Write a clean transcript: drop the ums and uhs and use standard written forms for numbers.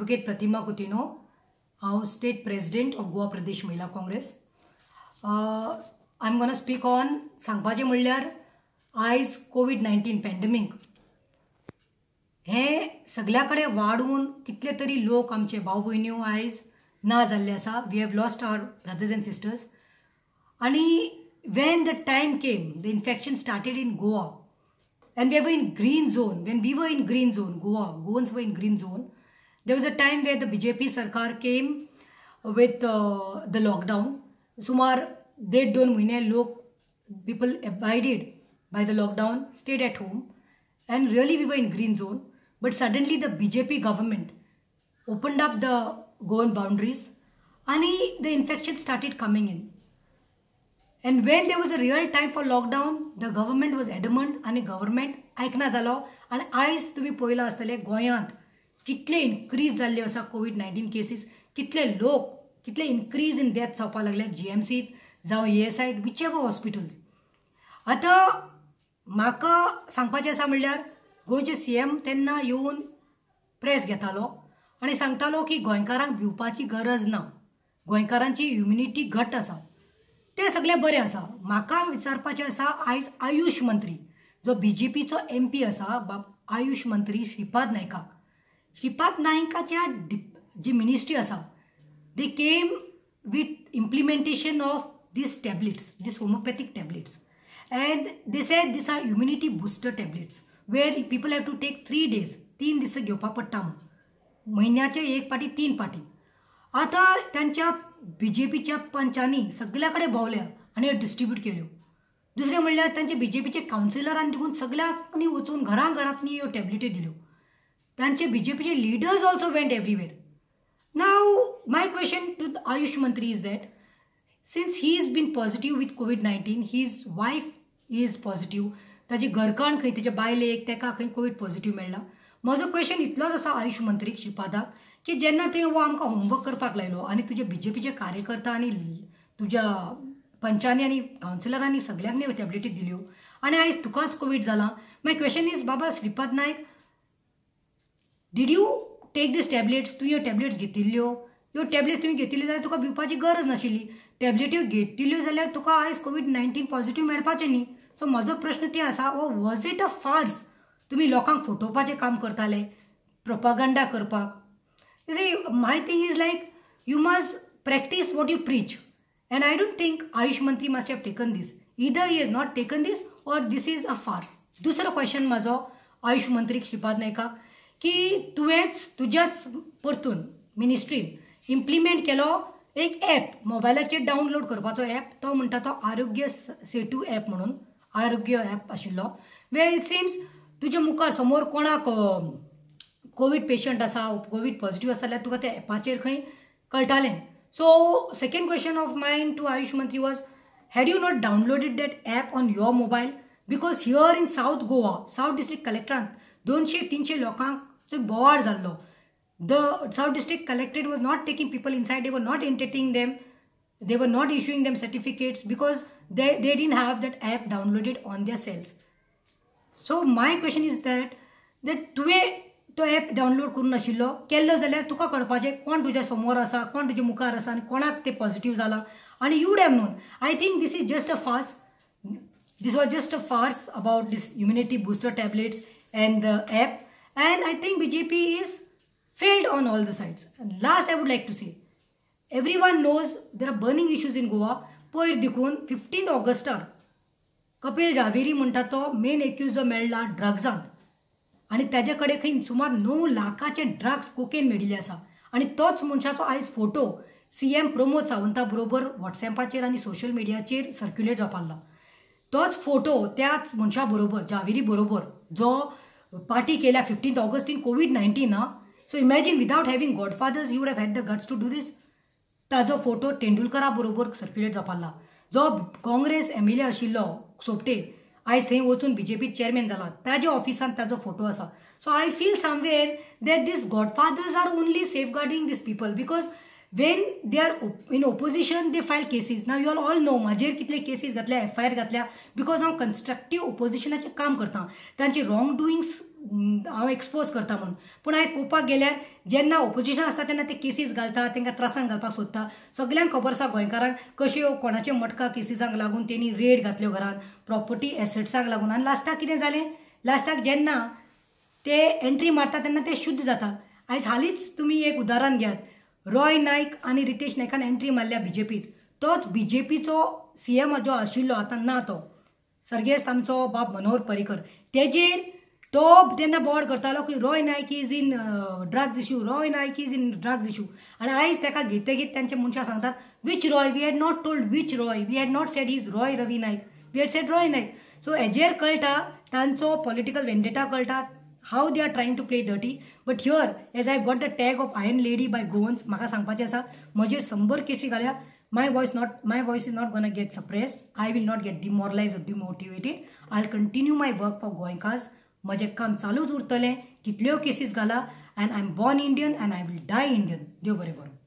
Advocate Pratima Coutinho, I'm State President of Goa Pradesh Mahila Congress. I'm gonna speak on सांगपाचें म्हणल्यार आयज कोविड-19 pandemic हे सगळ्या कडेन वाडून कितले तरी लोक आमचे भाव भयण्यो आयज ना जाल्ले आसा. We have lost our brothers and sisters. आनी when the time came, the infection started in Goa, and we were in green zone. When we were in green zone, Goans were in green zone. There was a time where the BJP Sarkar came with the lockdown. Sumar 1.5 महिने लोग people abided by the lockdown, stayed at home, and really we were in green zone. But suddenly the BJP government opened up the Goan boundaries, and the infection started coming in. And when there was a real time for lockdown, the government was adamant and government ऐकना जालो. आणि आयज तुम्ही पळयला आसतले गोंयांत कितले increase जाल्ले आसा कोविड-19 केसीस, कितले लोक कितले इन्क्रीज इन डेथ जावपाक लागले GMCत जावं ESIत विच एवर हॉस्पिटल्स. आतां म्हाका सांगपाचें आसा म्हणल्यार गोंयचे CM तेन्ना येवन प्रेस घेतालो आनी सांगतालो की गोंयकारांक भिवपाची गरज ना, गोंयकारांची इम्युनिटी घट आसा, ते सगळे बरें आसा. म्हाका विचारपाचें आसा आयज आयुष मंत्री जो BJPचो MP आसा, आयुष मंत्री श्रीपाद नायकाच्या जी मिनिस्ट्री आसा, they came with implementation of these tablets, these homeopathic tablets, and they said these are immunity booster tablets where people have to take 3 days, 3 दीस घेवपा पडटा म्हणून, म्हयन्याचे 1 पाटी 3 पाटी. आतां त्यांच्या BJPच्या पंचांनी सगळ्या कडेन भोंवल्या आनी डिस्ट्रीब्यूट केल्यो. दुसरें म्हणल्यार तांचे BJPचे कावन्सिलरांनी देखून सगळ्यांनी वचून घरांनी ह्यो टॅबलेटी दिल्यो. तांचे BJPचे leaders also went everywhere. Now my question to Ayush mantri is that since he is been positive with कोविड-19, हीज वायफ इज पॉझिटिव्ह, ताची घरकाण खंय ताच्या बायलेक तेका खंय कोविड पॉझिटिव्ह मेळ्ळा. म्हजो क्वेश्चन इतलोच आसा आयुष मंत्रीक श्रीपादाक की जेन्ना तुवें वो आमकां होमवर्क करपाक लायलो आनी तुजे BJPचे कार्यकर्ता आनी तुज्या पंचांनी आनी कावन्सिलरांनी सगळ्यांनी ह्यो टॅबलेटी दिल्यो आनी आयज तुकाच कोविड जाला. माय question is Baba Shripad Naik, did you take these tablets? तुवें ह्यो टॅबलेट्स घेतिल्ल्यो? ह्यो टॅबलेट्स तुवें घेतिल्ल्यो जाल्यार तुका भिवपाची गरज नाशिल्ली. टॅबलेटी घेतिल्ल्यो जाल्यार तुका आयज कोविड-19 पॉझिटिव्ह मेळपाचें न्ही. सो म्हजो प्रश्न ते आसा, वो वॉज इट अ फार्स? तुमी लोकांक फटोवपाचें काम करताले, प्रोपागंडा करपाक. You see, my thing is like, you must practice what you preach. And I don't think Ayush Mantri must have taken this. Either he has not taken this or this is a farce. दुसरो question माझो आयुष मंत्री श्रीपाद नायकाक की तुवेंच तुज्याच परतून मिनिस्ट्रीन implement केलो एक app, मोबायलाचेर डावनलोड करपाचो ॲप, तो म्हणटा तो आरोग्य सेतू ॲप म्हणून, आरोग्य ॲप आशिल्लो, वेर इट सिम्स तुज्या मुखार समोर कोणाक कोविड पेशंट आसा, कोविड पॉझिटिव्ह आसा जाल्यार तुका त्या एपाचेर खंय कळटालें. So second question of mine to Ayush mantri was, had you not downloaded that app on your mobile? Because here in south Goa, south district कलेक्टरान 200-300 लोकांचो बोवाळ जाल्लो. The south district collectorate was not taking people inside, they were not entertaining them, they were not issuing them certificates because they didn't have that app downloaded on their cells. So my question is that तुवें तो app download करून नाशिल्लो, केल्लो जाल्यार तुका कळपाचें कोण तुज्या समोर आसा, कोण तुज्या मुखार आसा आनी कोणाक ते पॉझिटिव्ह जाला आनी you would have known. I think this is just a farce. This was just a farce about this immunity booster tablets and the app, and I think BJP is failed on all the sides. And last I would like to say, everyone knows there are burning issues in Goa. पयर देखून 15 ऑगस्टार कपिल जावेरी म्हणटा तो main accused जो मेळ्ळा ड्रग्सांत आनी ताजे कडेन खंय सुमार 9 लाखाचे ड्रग्स कोकेन मेळिल्ले आसा आनी तोच मनशाचो आयज फोटो CM प्रमोद सावंता बरोबर व्हॉट्सॲपाचेर आनी सोशल मिडियाचेर सर्क्युलेट जावपाला. तोच फोटो त्याच मनशा बरोबर, जावेरी बरोबर, जो पार्टी केल्या 15 ऑगस्ट इन कोविड-19. So imagine without having godfathers you would have had the guts to do these. ताजो फोटो तेंडुलकरा बरोबर सर्क्युलेट जावपाला, जो काँग्रेस MLA आशिल्लो सोपटे, आयज थंय वचून BJP चेअरमॅन जाला, ताज्या ऑफिसान ताजो फोटो आसा. So I feel somewhere that these godfathers are only safeguarding these people because when they are in opposition they file cases. Now you all know माझेर कितले केसीस घातल्या, FIR घातल्या बिकॉज हांव कन्स्ट्रक्टीव ओपोजिशनाचें काम करता. तांची रॉंग डुईंग्स हांव एक्सपोज करता म्हणून. पूण आयज पळोवपाक गेल्यार जेन्ना ऑपोजिशन आसता तेन्ना ते केसीस घालता, तांकां त्रासांक घालपाक सोदता. सगल्यांक खबर आसा गोंयकारांक कश्यो कोणाच्या मटका केसीसांक लागून तेणी रेड घातल्यो घरान, प्रॉपर्टी एसेट्सांक लागून. आनी लास्टाक कितें जालें, लास्टाक जेन्ना ते एंट्री मारता तेन्ना ते शुद्ध जाता. आयज हालींच तुमी एक उदाहरण घेयात, रॉय नायक आनी रितेश नायकान एंट्री मारल्या बीजेपीत. तोच बीजेपीचो CM जो आशिल्लो आतां ना तो सर्गेस्त आमचो बाब मनोहर पर्रीकर, तेजेर तो तेन्ना बोर्ड करतालो की Roy Naik is in drugs issue, Roy Naik is in drugs issue. आनी आयज ताका घेतगीत तांचे मनशां सांगतात which Roy, we had not told which Roy, we had not said is Roy Ravi Naik, we had said Roy Naik. So हेजेर कळटा तांचो पॉलिटिकल वेंडेटा कळटा, how they are trying to play dirty. But here as I got the tag of iron lady by Goans, म्हाका सांगपाचें आसा म्हजेर 100 केसी घाल्या. My voice is not gonna get suppressed. I will not get demoralized or demotivated. I'll continue my work for Goenkas. म्हजें काम चालूच उरतलें, कितल्यो केसीस घाला, and I'm born Indian and I will die Indian. देव बरें करूं.